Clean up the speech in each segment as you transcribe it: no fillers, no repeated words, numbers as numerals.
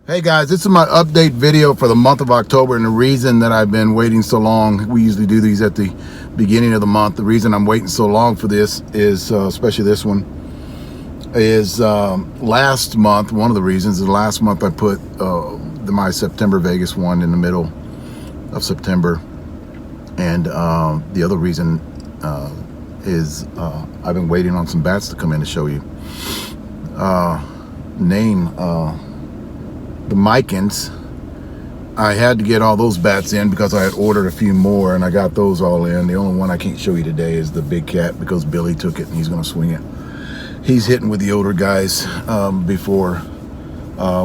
Hey guys, this is my update video for the month of October, and the reason that I've been waiting so long, we usually do these at the beginning of the month. The reason I'm waiting so long for this is, especially this one, is last month, one of the reasons is last month I put my September Vegas one in the middle of September, and the other reason is I've been waiting on some bats to come in to show you. The Mikens. I had to get all those bats in because I had ordered a few more, and I got those all in. The only one I can't show you today is the Bigcat because Billy took it and he's going to swing it. He's hitting with the older guys before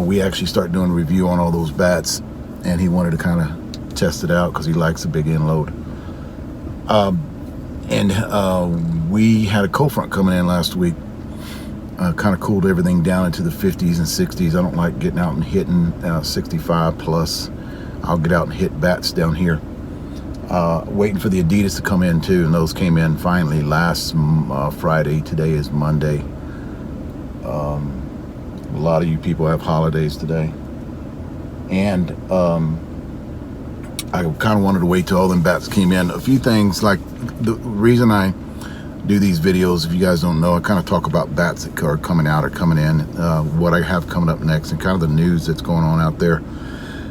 we actually start doing a review on all those bats, and he wanted to kind of test it out because he likes a big end load. We had a cold front coming in last week. Kind of cooled everything down into the 50s and 60s. I don't like getting out and hitting 65 plus. I'll get out and hit bats down here. Waiting for the Adidas to come in too, and those came in finally last Friday. Today is Monday. A lot of you people have holidays today, and I kind of wanted to wait till all them bats came in. A few things, like the reason I do these videos, if you guys don't know, I kind of talk about bats that are coming out or coming in, what I have coming up next, and kind of the news that's going on out there,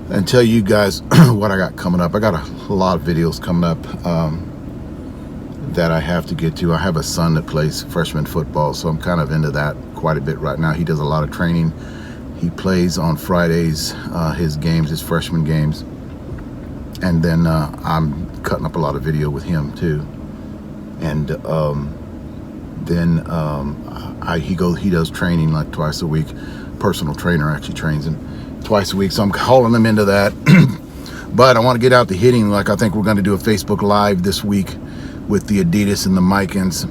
and tell you guys what I got coming up. I got a lot of videos coming up that I have to get to. I have a son that plays freshman football, so I'm kind of into that quite a bit right now. He does a lot of training. He plays on Fridays, his games, his freshman games, and then I'm cutting up a lot of video with him too. And he does training like twice a week. Personal trainer actually trains him twice a week, so I'm hauling him into that. But I want to get out to hitting. Like, I think we're going to do a Facebook Live this week with the Adidas and the Mikens.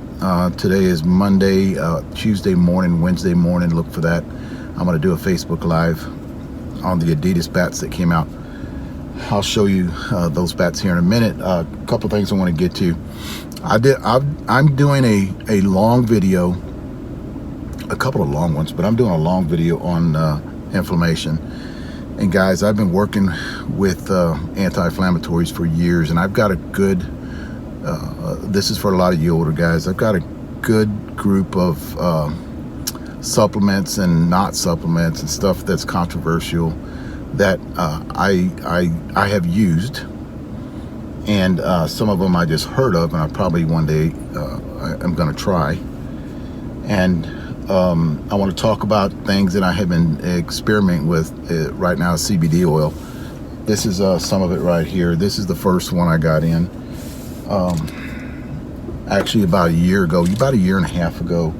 Today is Monday, Tuesday morning, Wednesday morning. Look for that. I'm going to do a Facebook Live on the Adidas bats that came out. I'll show you those bats here in a minute. A couple things I want to get to. I'm doing a long video, a couple of long ones, but I'm doing a long video on inflammation. And guys, I've been working with anti-inflammatories for years, and I've got a good, this is for a lot of you older guys, I've got a good group of supplements and not supplements and stuff that's controversial that I have used. And some of them I just heard of, and I probably one day I'm going to try. And I want to talk about things that I have been experimenting with right now. CBD oil. This is some of it right here. This is the first one I got in. Actually, about a year ago, about a year and a half ago,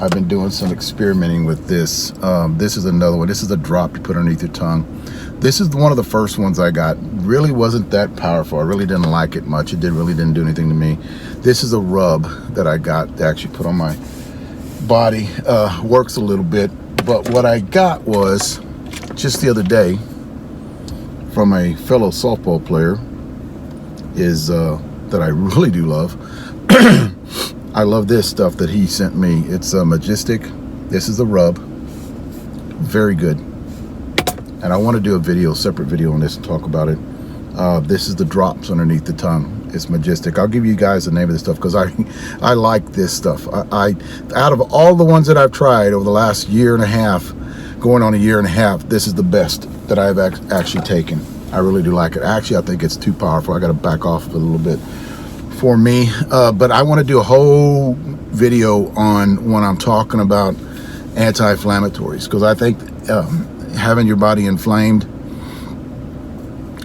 I've been doing some experimenting with this. This is another one. This is a drop you put underneath your tongue. This is one of the first ones I got. Really wasn't that powerful. I really didn't like it much. It really didn't do anything to me. This is a rub that I got to actually put on my body. Works a little bit. But what I got was, just the other day, from a fellow softball player, is that I really do love. I love this stuff that he sent me. It's a Majestic. This is the rub. Very good. And I want to do a video, separate video on this and talk about it. This is the drops underneath the tongue. It's Majestic. I'll give you guys the name of this stuff because I like this stuff. I out of all the ones that I've tried over the last year and a half, going on a year and a half, this is the best that I've actually taken. I really do like it. Actually, I think it's too powerful. I got to back off a little bit for me. But I want to do a whole video on when I'm talking about anti-inflammatories, because I think having your body inflamed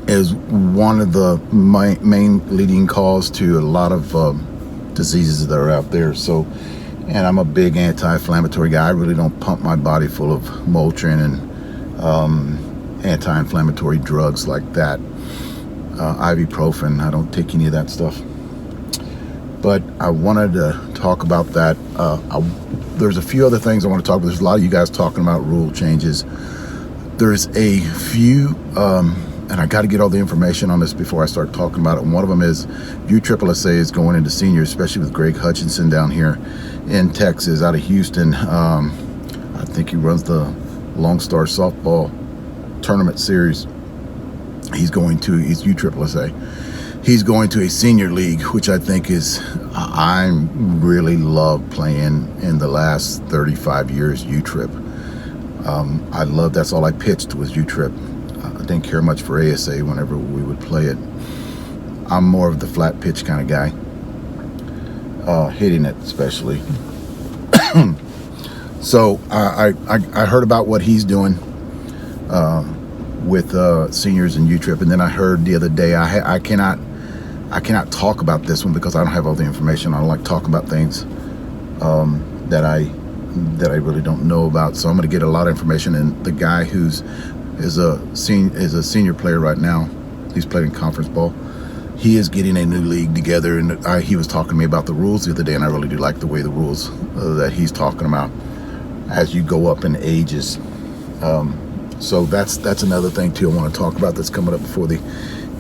is one of the main leading cause to a lot of diseases that are out there. So, and I'm a big anti-inflammatory guy. I really don't pump my body full of Motrin and anti-inflammatory drugs like that. Ibuprofen, I don't take any of that stuff. But I wanted to talk about that. There's a few other things I want to talk about. There's a lot of you guys talking about rule changes. There's a few, and I got to get all the information on this before I start talking about it. And one of them is USSSA is going into seniors, especially with Greg Hutchinson down here in Texas, out of Houston. I think he runs the Lone Star softball tournament series. He's going to, he's USSSA. He's going to a senior league, which I think is, I really love playing in the last 35 years U-Trip. I love, that's all I pitched was U-Trip. I didn't care much for ASA whenever we would play it. I'm more of the flat pitch kind of guy, hitting it especially. So I heard about what he's doing with seniors in U-Trip, and then I heard the other day, I cannot talk about this one because I don't have all the information. I don't like talking about things that I really don't know about. So I'm going to get a lot of information. And the guy is a senior player right now. He's playing conference ball. He is getting a new league together, and he was talking to me about the rules the other day, and I really do like the way the rules that he's talking about as you go up in ages. So that's another thing too I want to talk about that's coming up before the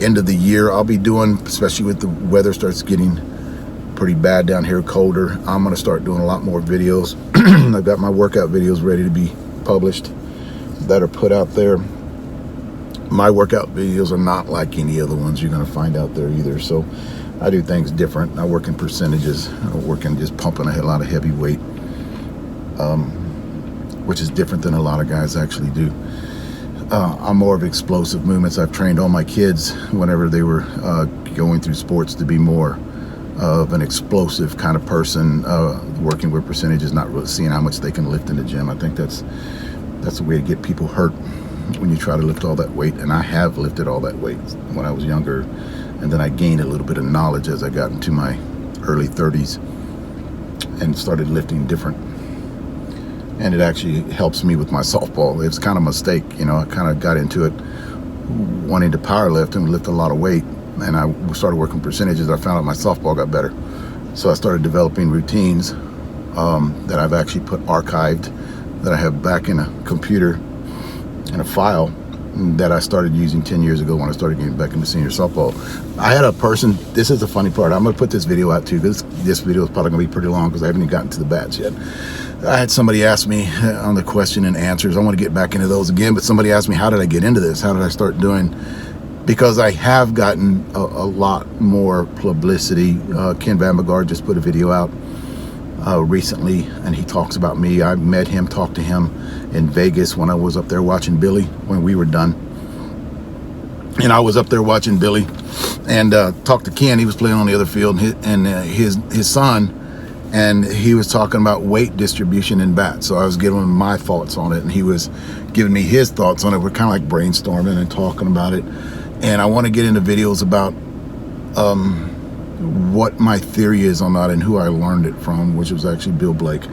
end of the year. I'll be doing, especially with the weather starts getting pretty bad down here, colder, I'm going to start doing a lot more videos. I've got my workout videos ready to be published that are put out there. My workout videos are not like any other ones you're going to find out there either. So I do things different. I work in percentages. I work in just pumping a lot of heavy weight, which is different than a lot of guys actually do. I'm more of explosive movements. I've trained all my kids whenever they were going through sports to be more of an explosive kind of person, working with percentages, not really seeing how much they can lift in the gym. I think that's a way to get people hurt when you try to lift all that weight. And I have lifted all that weight when I was younger, and then I gained a little bit of knowledge as I got into my early 30s and started lifting different. And it actually helps me with my softball. It's kind of a mistake, you know. I kind of got into it wanting to power lift and lift a lot of weight, and I started working percentages. I found out my softball got better, so I started developing routines that I've actually put archived, that I have back in a computer in a file that I started using 10 years ago when I started getting back into senior softball. I had a person, this is the funny part, I'm going to put this video out too, because this video is probably going to be pretty long because I haven't even gotten to the bats yet. I had somebody ask me on the question and answers, I want to get back into those again, but somebody asked me, how did I get into this? How did I start doing? Because I have gotten a lot more publicity. Ken Vandergaard just put a video out recently, and he talks about me. I met him, talked to him in Vegas when I was up there watching Billy when we were done. And I was up there watching Billy and talked to Ken. He was playing on the other field, and his son, and he was talking about weight distribution in bats. So I was giving him my thoughts on it, and he was giving me his thoughts on it. We're kind of like brainstorming and talking about it. And I want to get into videos about what my theory is on that and who I learned it from, which was actually Bill Blake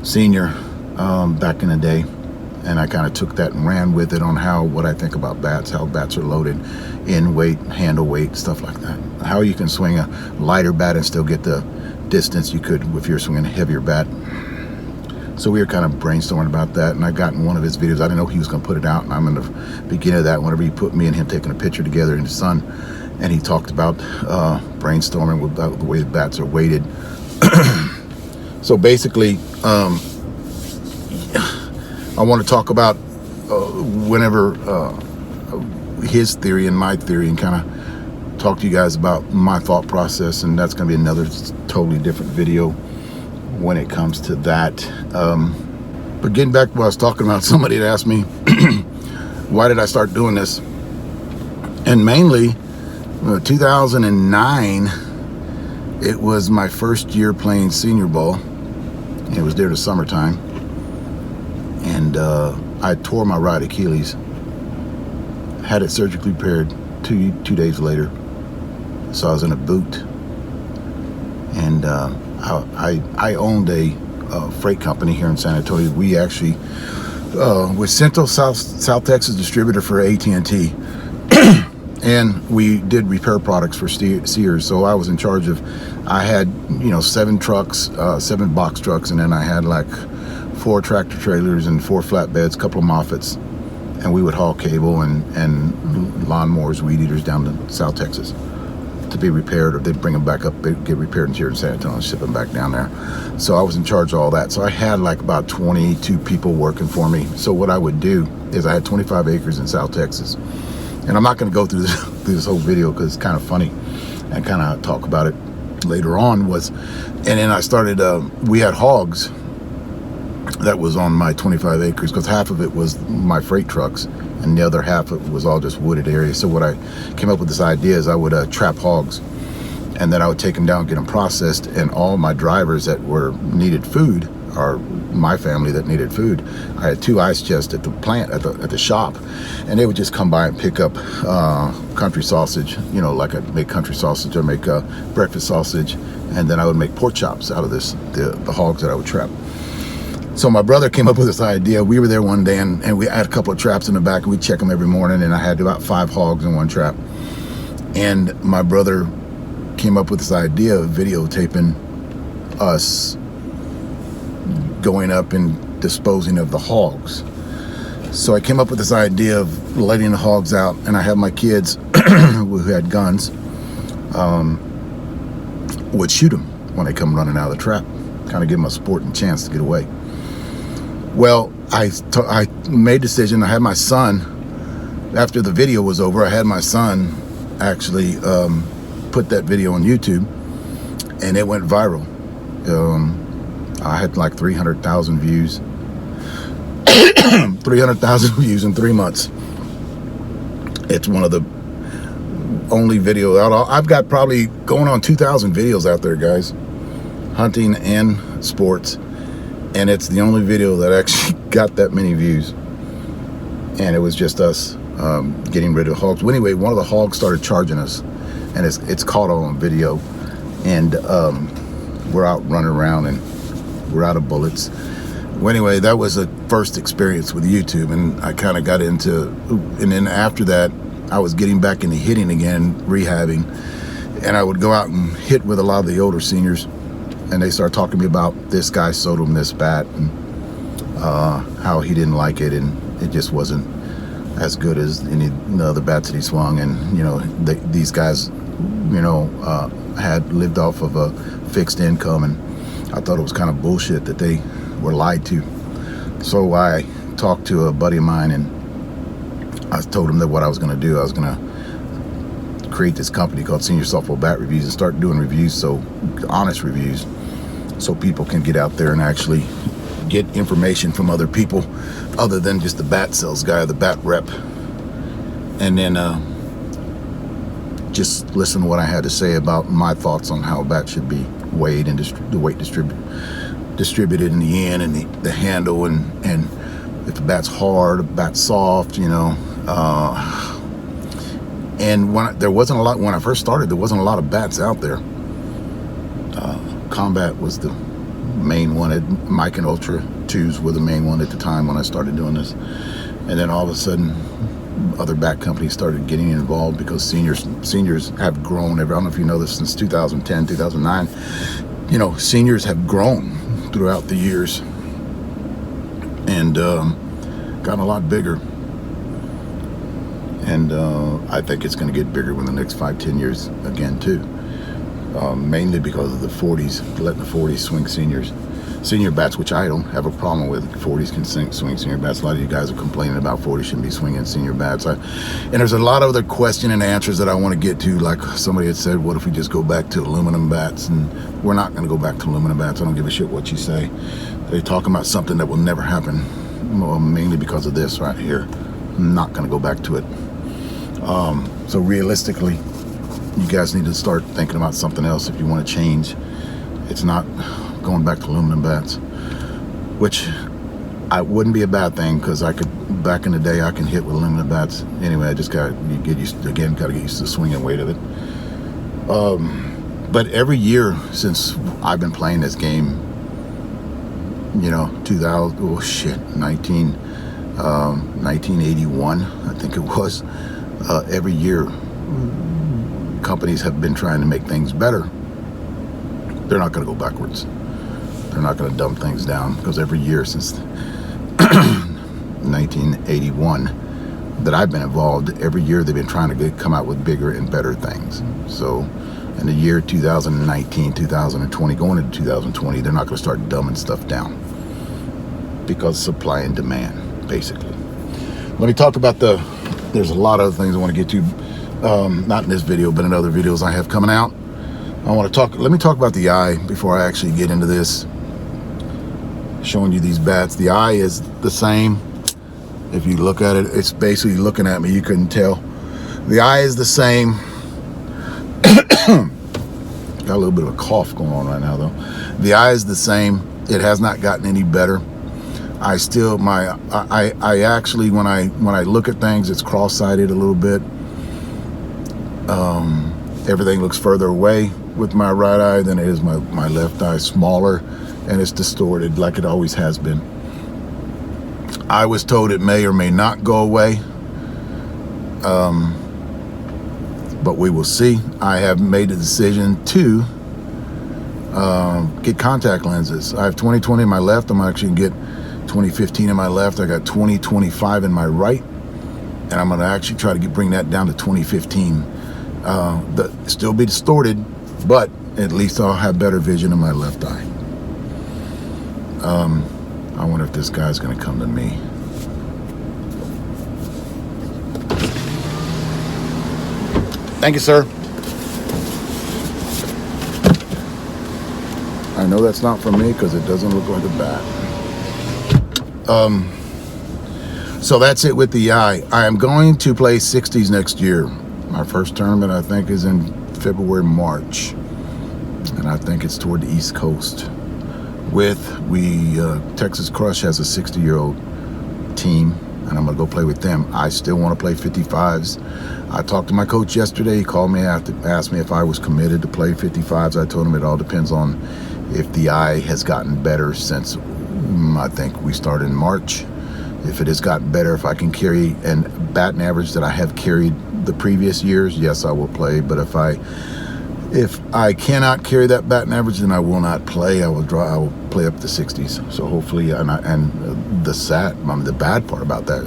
Sr. Back in the day. And I kind of took that and ran with it on what I think about bats, how bats are loaded in weight, handle weight, stuff like that. How you can swing a lighter bat and still get the distance you could if you're swinging a heavier bat. So we were kind of brainstorming about that, and I got in one of his videos. I didn't know he was going to put it out, and I'm in the beginning of that whenever he put me and him taking a picture together in the sun, and he talked about brainstorming about the way the bats are weighted. So basically, I want to talk about whenever his theory and my theory, and kind of talk to you guys about my thought process, and that's going to be another totally different video when it comes to that. But getting back to what I was talking about, somebody had asked me why did I start doing this, and mainly 2009, it was my first year playing senior ball. It was during the summertime, and I tore my right Achilles, had it surgically repaired 2 days later. So I was in a boot, and I owned a freight company here in San Antonio. We actually was Central South Texas distributor for AT&T, and we did repair products for Sears. So I was in charge of, I had 7 trucks, 7 box trucks, and then I had like 4 tractor trailers and 4 flatbeds, a couple of Moffats, and we would haul cable and lawnmowers, weed eaters down to South Texas to be repaired, or they'd bring them back up, get repaired here in San Antonio and ship them back down there. So I was in charge of all that. So I had like about 22 people working for me. So what I would do is I had 25 acres in South Texas. And I'm not going to go through this whole video because it's kind of funny and kind of talk about it later on. And then I started, we had hogs that was on my 25 acres because half of it was my freight trucks and the other half of it was all just wooded areas. So what I came up with this idea is I would trap hogs, and then I would take them down, get them processed, and all my drivers that needed food, or my family that needed food, I had 2 ice chests at the plant, at the shop, and they would just come by and pick up country sausage, you know, like I'd make country sausage, or make breakfast sausage, and then I would make pork chops out of the hogs that I would trap. So my brother came up with this idea. We were there one day, and we had a couple of traps in the back, and we check them every morning, and I had about 5 hogs in one trap. And my brother came up with this idea of videotaping us going up and disposing of the hogs. So I came up with this idea of letting the hogs out, and I have my kids who had guns would shoot them when they come running out of the trap, kind of give them a sporting chance to get away. Well, I made a decision. I had my son, after the video was over, I had my son actually put that video on YouTube, and it went viral. I had like 300,000 views. 300,000 views in 3 months. It's one of the only video out. I've got probably going on 2,000 videos out there, guys, hunting and sports, and it's the only video that actually got that many views. And it was just us getting rid of hogs. Well, anyway, one of the hogs started charging us, and it's caught on video, and we're out running around and we're out of bullets. Well, anyway, that was a first experience with YouTube, and I kind of got into, and then after that, I was getting back into hitting again, rehabbing, and I would go out and hit with a lot of the older seniors, and they started talking to me about this guy sold him this bat, and how he didn't like it, and it just wasn't as good as any other bats that he swung, and you know, these guys, you know, had lived off of a fixed income, and I thought it was kind of bullshit that they were lied to. So I talked to a buddy of mine, and I told him that what I was going to do, I was going to create this company called Senior Softball Bat Reviews and start doing reviews, so honest reviews, so people can get out there and actually get information from other people other than just the bat sales guy, the bat rep, and then just listen to what I had to say about my thoughts on how a bat should be weighed and the weight distributed in the end, and the handle, and if the bat's hard, the bat's soft, you know. And when I first started, there wasn't a lot of bats out there. Combat was the main one. Miken Ultra 2s were the main one at the time when I started doing this. And then all of a sudden, other bat companies started getting involved because seniors have grown. I don't know if you know this, since 2010, 2009, you know, seniors have grown throughout the years and gotten a lot bigger. And I think it's going to get bigger within the next 5-10 years again too. Mainly because of the 40s, letting the 40s swing senior bats, which I don't have a problem with. 40s can swing senior bats. A lot of you guys are complaining about 40s shouldn't be swinging senior bats. And there's a lot of other question and answers that I want to get to. Like somebody had said, what if we just go back to aluminum bats? And we're not going to go back to aluminum bats. I don't give a shit what you say. They're talking about something that will never happen, mainly because of this right here. I'm not going to go back to it. So realistically, you guys need to start thinking about something else if you want to change. It's not going back to aluminum bats, which I wouldn't be a bad thing, because back in the day I can hit with aluminum bats. Anyway, I just got to get used to the swinging weight of it. But every year since I've been playing this game, you know, 1981, I think it was, every year companies have been trying to make things better. They're not going to go backwards. They're not going to dumb things down, because every year since 1981, that I've been involved, every year they've been trying to come out with bigger and better things. So in the year 2019, 2020, going into 2020, they're not going to start dumbing stuff down because supply and demand, basically. Let me talk about there's a lot of other things I want to get to, not in this video, but in other videos I have coming out. Let me talk about the eye before I actually get into this. Showing you these bats. The eye is the same. If you look at it, it's basically looking at me, you couldn't tell. The eye is the same. Got a little bit of a cough going on right now though. The eye is the same. It has not gotten any better. I actually, when I look at things, it's cross-sighted a little bit. Everything looks further away with my right eye than it is my left eye. Smaller, and it's distorted like it always has been. I was told it may or may not go away, but we will see. I have made a decision to get contact lenses. I have 20/20 in my left. I'm actually gonna get 20/15 in my left. I got 20/25 in my right, and I'm gonna actually try to bring that down to 20/15. Still be distorted, but at least I'll have better vision in my left eye. I wonder if this guy's gonna come to me. Thank you, sir. I know that's not for me because it doesn't look like a bat. So that's it with the eye. I am going to play 60s next year. My first tournament, I think, is in February, March. And I think it's toward the East Coast. Texas Crush has a 60-year-old team, and I'm gonna go play with them. I still want to play 55s. I talked to my coach yesterday. He called me after, asked me if I was committed to play 55s. I told him it all depends on if the eye has gotten better since I think we started in March. If it has gotten better, if I can carry and batting average that I have carried the previous years, yes, I will play. But if I cannot carry that batting average, then I will not play. I will play up to 60s. So hopefully, the bad part about that,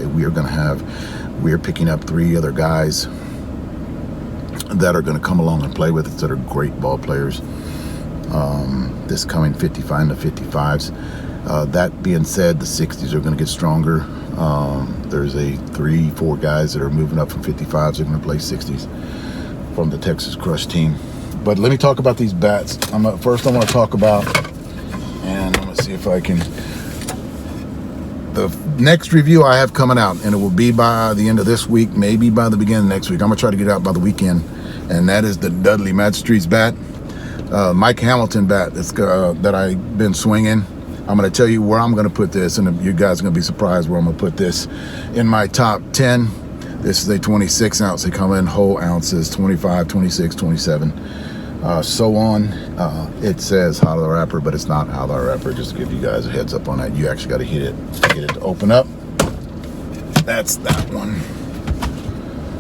we are picking up 3 other guys that are going to come along and play with us that are great ball players. This coming 55 to 55s. That being said, the 60s are going to get stronger. There's 3-4 guys that are moving up from 55s. They're going to play 60s from the Texas Crush team. But let me talk about these bats. First I want to talk about, and I'm going to see if I can, the next review I have coming out, and it will be by the end of this week, maybe by the beginning of next week. I'm going to try to get it out by the weekend, and that is the Dudley Mastery's bat. Mike Hamilton bat that I've been swinging. I'm going to tell you where I'm going to put this, and you guys are going to be surprised where I'm going to put this in my top 10. This is a 26 ounce. They come in whole ounces, 25, 26, 27, so on. It says hollow wrapper, but it's not hollow wrapper. Just to give you guys a heads up on that. You actually got to hit it to get it to open up. That's that one.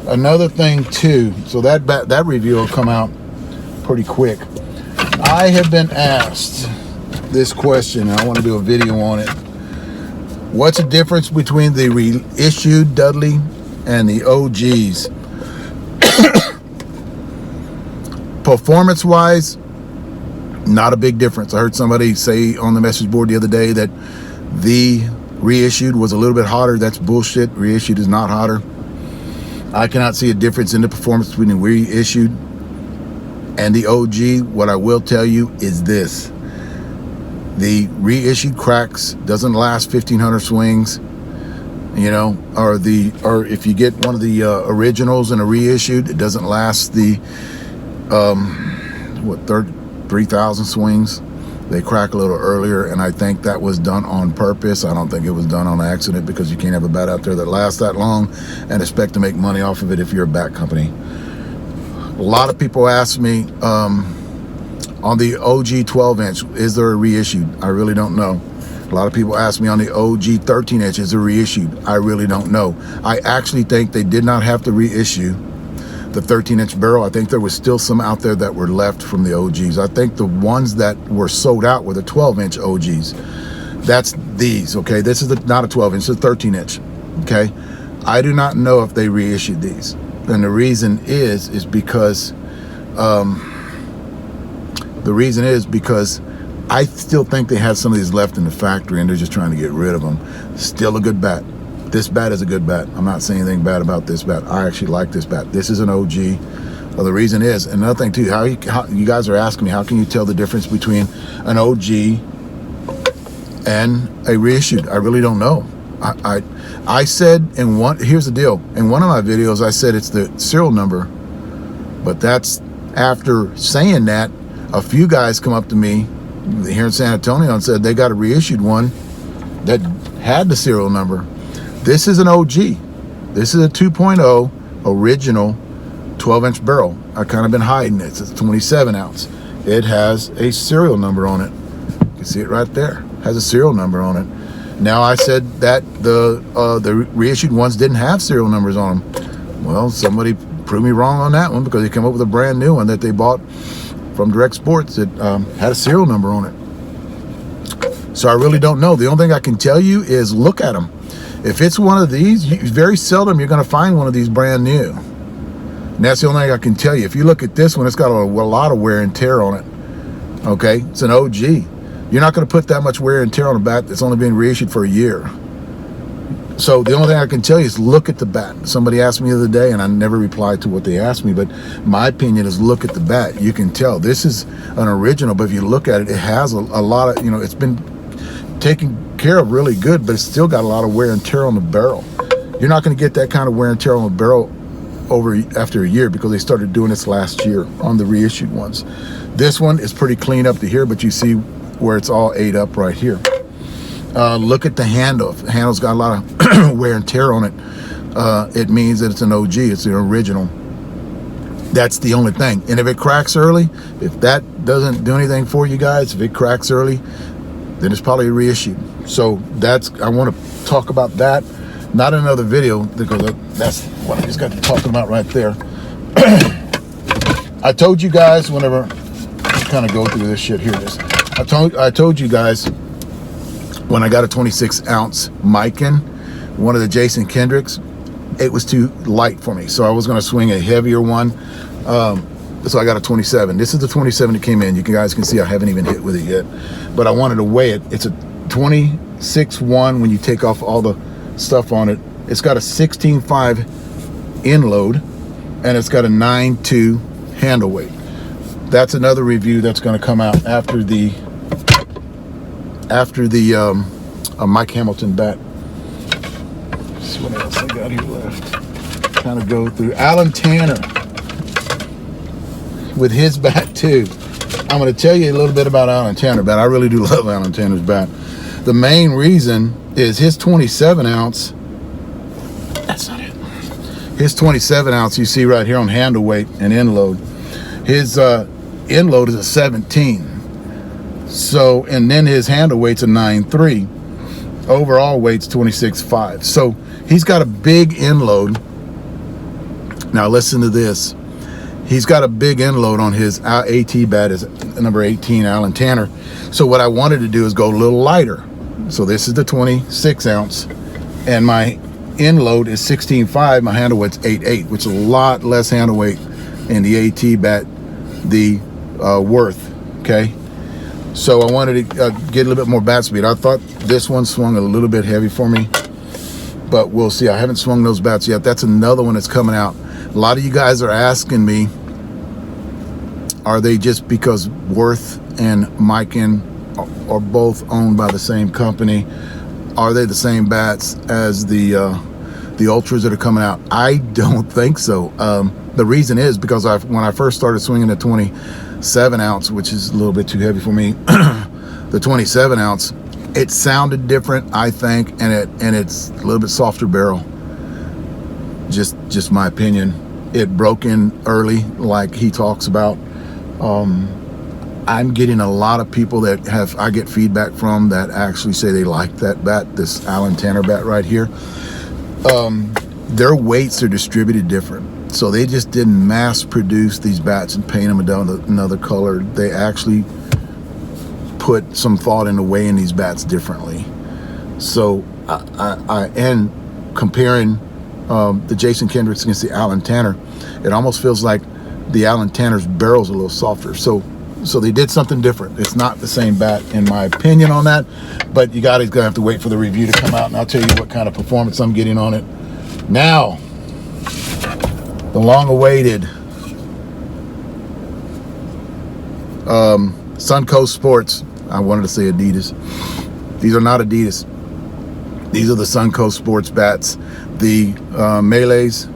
Another thing too, so that review will come out pretty quick. I have been asked this question, and I want to do a video on it. What's the difference between the reissued Dudley and the OGs? Performance wise, not a big difference. I heard somebody say on the message board the other day that the reissued was a little bit hotter. That's bullshit. Reissued is not hotter. I cannot see a difference in the performance between the reissued and the OG. What I will tell you is this: the reissued cracks doesn't last 1,500 swings, you know, or if you get one of the originals and a reissued, it doesn't last the 3,000 swings. They crack a little earlier, and I think that was done on purpose. I don't think it was done on accident, because you can't have a bat out there that lasts that long and expect to make money off of it if you're a bat company. A lot of people ask me on the OG 12-inch, is there a reissued? I really don't know. A lot of people ask me on the OG 13-inch, is there reissued? I really don't know. I actually think they did not have to reissue the 13-inch barrel. I think there was still some out there that were left from the OGs. I think the ones that were sold out were the 12-inch OGs. That's these, okay? This is not a 12-inch, it's a 13-inch, okay? I do not know if they reissued these, and the reason is because I still think they have some of these left in the factory and they're just trying to get rid of them. Still a good bat. This bat is a good bat. I'm not saying anything bad about this bat. I actually like this bat. This is an OG. Well, the reason is, another thing too, how you guys are asking me, how can you tell the difference between an OG and a reissued? I really don't know. I said here's the deal. In one of my videos, I said it's the serial number, but that's after saying that, a few guys come up to me here in San Antonio and said they got a reissued one that had the serial number. This is an OG. This is a 2.0 original 12-inch barrel. I kind of been hiding it. It's a 27 ounce. It has a serial number on it. You can see it right there. Has a serial number on it. Now, I said that the reissued ones didn't have serial numbers on them. Well, somebody proved me wrong on that one, because they came up with a brand new one that they bought from Direct Sports that had a serial number on it. So I really don't know. The only thing I can tell you is look at them. If it's one of these, very seldom you're going to find one of these brand new. And that's the only thing I can tell you. If you look at this one, it's got a lot of wear and tear on it. Okay, it's an OG. You're not going to put that much wear and tear on a bat that's only been reissued for a year. So the only thing I can tell you is look at the bat. Somebody asked me the other day, and I never replied to what they asked me, but my opinion is look at the bat. You can tell this is an original, but if you look at it, it has a lot of, it's been taken care of really good, but it's still got a lot of wear and tear on the barrel. You're not going to get that kind of wear and tear on the barrel after a year, because they started doing this last year on the reissued ones. This one is pretty clean up to here, but you see where it's all ate up right here. Look at the handle. The handle's got a lot of wear and tear on it. It means that it's an OG. It's the original. That's the only thing. And if it cracks early, if that doesn't do anything for you guys, if it cracks early, then it's probably a reissue. So I want to talk about that. Not another video, because that's what I just got to talking about right there. I told you guys whenever I kind of go through this shit. Here it is. I told you guys when I got a 26 ounce Miken, one of the Jason Kendricks, it was too light for me, so I was going to swing a heavier one. So I got a 27. This is the 27 that came in. You guys can see I haven't even hit with it yet, but I wanted to weigh it. It's a 26.1 when you take off all the stuff on it. It's got a 16.5 end load, and it's got a 9.2 handle weight. That's another review that's going to come out after the Mike Hamilton bat. Let's see what else I got here left. Kind of go through Alan Tanner with his bat too. I'm going to tell you a little bit about Alan Tanner bat. I really do love Alan Tanner's bat. The main reason is his 27 ounce. That's not it. His 27 ounce you see right here on handle weight and end load. His end load is a 17. So, and then his handle weight's a 9.3. Overall weight's 26.5. So he's got a big end load. Now listen to this. He's got a big end load on his AT bat, is number 18, Alan Tanner. So what I wanted to do is go a little lighter. So this is the 26 ounce, and my end load is 16.5. My handle weight's 8.8, which is a lot less handle weight in the AT bat, the Worth. Okay. So I wanted to get a little bit more bat speed. I thought this one swung a little bit heavy for me, but we'll see. I haven't swung those bats yet. That's another one that's coming out. A lot of you guys are asking me, are they just because Worth and Miken are both owned by the same company? Are they the same bats as the Ultras that are coming out? I don't think so. The reason is because when I first started swinging the 27 ounce, which is a little bit too heavy for me, the 27 ounce, it sounded different, I think, and it's a little bit softer barrel. Just my opinion. It broke in early, like he talks about. I'm getting a lot of people that I get feedback from that actually say they like that bat, this Alan Tanner bat right here. Their weights are distributed different. So they just didn't mass produce these bats and paint them another color. They actually put some thought into weighing these bats differently. So and comparing the Jason Kendricks against the Alan Tanner, it almost feels like the Alan Tanner's barrel's a little softer. So they did something different. It's not the same bat, in my opinion, on that. But you guys gonna have to wait for the review to come out, and I'll tell you what kind of performance I'm getting on it. Now, the long-awaited Suncoast Sports. I wanted to say Adidas. These are not Adidas. These are the Suncoast Sports bats. The Melees,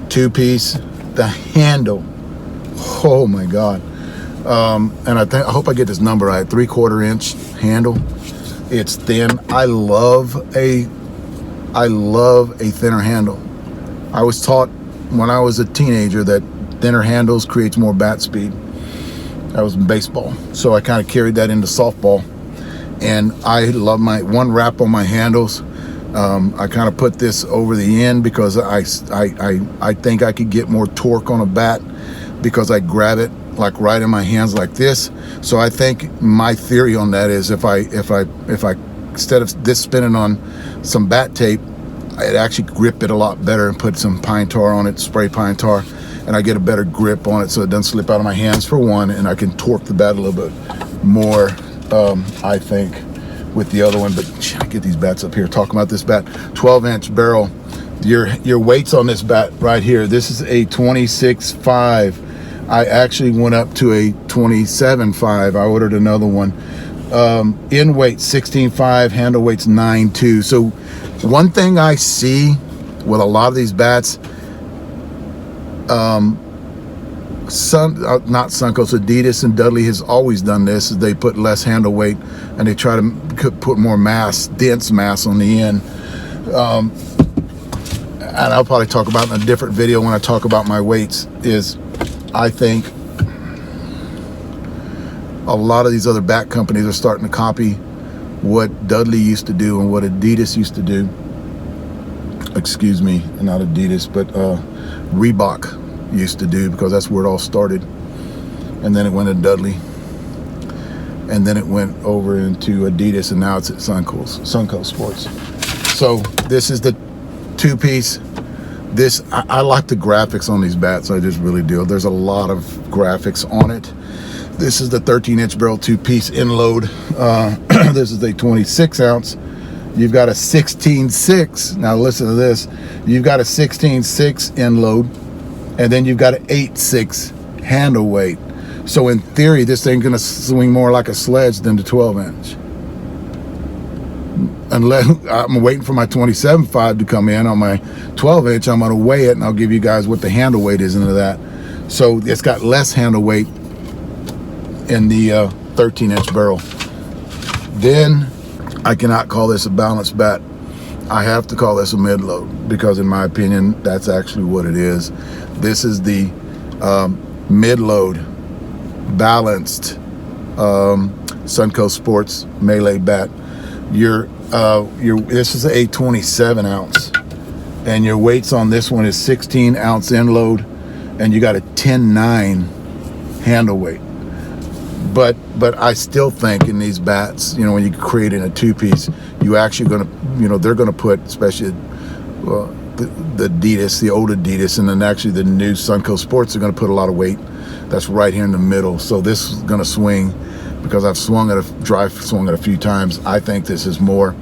2-piece. The handle. Oh my God. And I hope I get this number right. 3/4 inch handle. It's thin. I love a thinner handle. I was taught when I was a teenager that thinner handles creates more bat speed. That was in baseball. So I kind of carried that into softball. And I love my one wrap on my handles. I kind of put this over the end because I think I could get more torque on a bat because I grab it like right in my hands like this. So I think my theory on that is if I instead of this spinning on some bat tape, I'd actually grip it a lot better and put some pine tar on it, spray pine tar, and I get a better grip on it so it doesn't slip out of my hands for one, and I can torque the bat a little bit more, I think, with the other one. But I get these bats up here. Talking about this bat, 12-inch barrel. Your weights on this bat right here. This is a 26.5. I actually went up to a 27.5. I ordered another one. In weight 16.5, handle weight's 9.2. So one thing I see with a lot of these bats, not Suncoast, Adidas and Dudley has always done this, is they put less handle weight and they try to put more mass, dense mass on the end. And I'll probably talk about in a different video when I talk about my weights, is I think a lot of these other bat companies are starting to copy what Dudley used to do and what Adidas used to do. Excuse me, not Adidas, but Reebok used to do, because that's where it all started. And then it went to Dudley. And then it went over into Adidas, and now it's at Suncoast Sports. So this is the 2-piece. This, I like the graphics on these bats. I just really do. There's a lot of graphics on it. This is the 13-inch barrel 2-piece end load. This is a 26-ounce. You've got a 16.6. Now listen to this. You've got a 16.6 end load, and then you've got an 8.6 handle weight. So in theory, this thing's gonna swing more like a sledge than the 12-inch. Unless I'm waiting for my 27.5 to come in. On my 12-inch, I'm gonna weigh it and I'll give you guys what the handle weight is into that. So it's got less handle weight in the 13-inch barrel. Then I cannot call this a balanced bat. I have to call this a mid-load, because in my opinion, that's actually what it is. This is the mid-load balanced Suncoast Sports Melee bat. This is a 27-ounce, and your weights on this one is 16-ounce end load, and you got a 10.9 handle weight. But I still think in these bats, you know, when you create in a 2-piece, you actually gonna, you know, they're gonna put, especially the Adidas, the old Adidas, and then actually the new Suncoast Sports are gonna put a lot of weight. That's right here in the middle. So this is gonna swing, because I've swung it a few times. I think this is more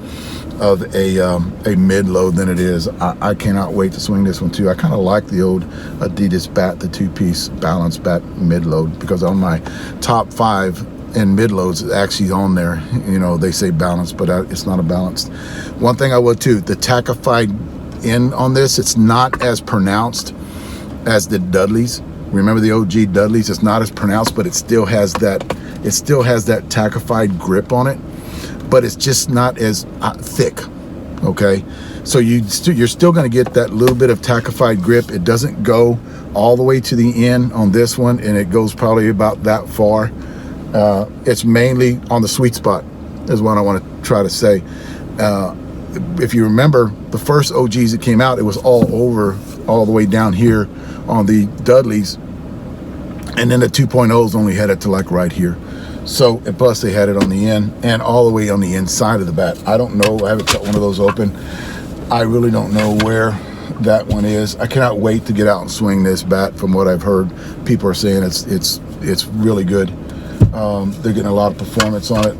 of a mid-load than it is. I cannot wait to swing this one too. I kind of like the old Adidas bat, the 2-piece balanced bat mid-load, because on my top 5 in mid-loads, it's actually on there. You know, they say balanced, but it's not a balanced. One thing I would too, the tackified end on this, it's not as pronounced as the Dudleys. Remember the OG Dudleys? It's not as pronounced, but it still has that tackified grip on it, but it's just not as thick. Okay, so you're still going to get that little bit of tackified grip. It doesn't go all the way to the end on this one, and it goes probably about that far. It's mainly on the sweet spot, is what I want to try to say. If you remember the first OGs that came out, it was all the way down here on the Dudleys, and then the 2.0s only had it to like right here. So, and plus they had it on the end and all the way on the inside of the bat. I don't know, I haven't cut one of those open. I really don't know where that one is. I cannot wait to get out and swing this bat. From what I've heard, people are saying it's really good. They're getting a lot of performance on it.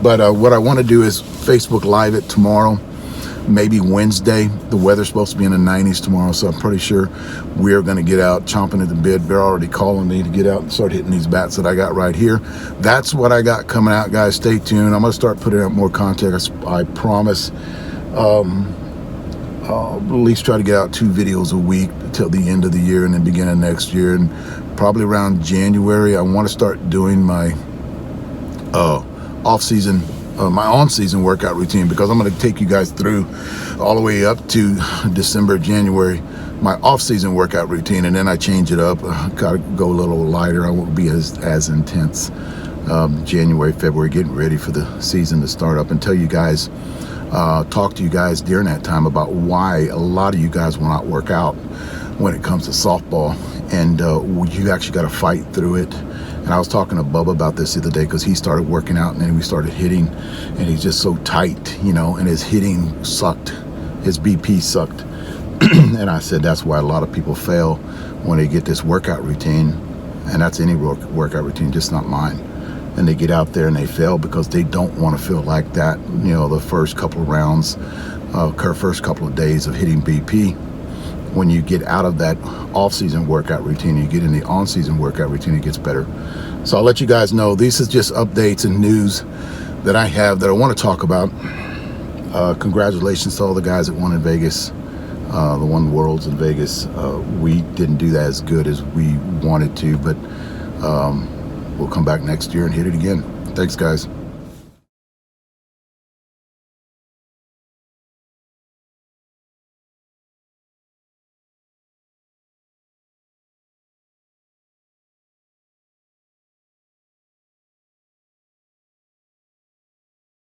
But what I want to do is Facebook Live it tomorrow, maybe Wednesday. The weather's supposed to be in the 90s tomorrow, so I'm pretty sure we're going to get out chomping at the bit. They're already calling me to get out and start hitting these bats that I got right here. That's what I got coming out, guys. Stay tuned. I'm going to start putting out more content, I promise. I'll at least try to get out 2 videos a week till the end of the year and then beginning of next year. And probably around January, I want to start doing my off-season, my on-season workout routine, because I'm going to take you guys through all the way up to December, January, my off-season workout routine, and then I change it up. Got to go a little lighter. I won't be as intense. January, February, getting ready for the season to start up, and tell you guys, talk to you guys during that time about why a lot of you guys will not work out when it comes to softball, and you actually got to fight through it. And I was talking to Bubba about this the other day, because he started working out and then we started hitting, and he's just so tight, you know, and his hitting sucked, his BP sucked. And I said that's why a lot of people fail when they get this workout routine, and that's any workout routine, just not mine. And they get out there and they fail because they don't want to feel like that, you know, the first couple of rounds, first couple of days of hitting BP. When you get out of that off-season workout routine, you get in the on-season workout routine, it gets better. So I'll let you guys know. This is just updates and news that I have that I want to talk about. Congratulations to all the guys that won in Vegas, the won Worlds in Vegas. We didn't do that as good as we wanted to, but we'll come back next year and hit it again. Thanks, guys.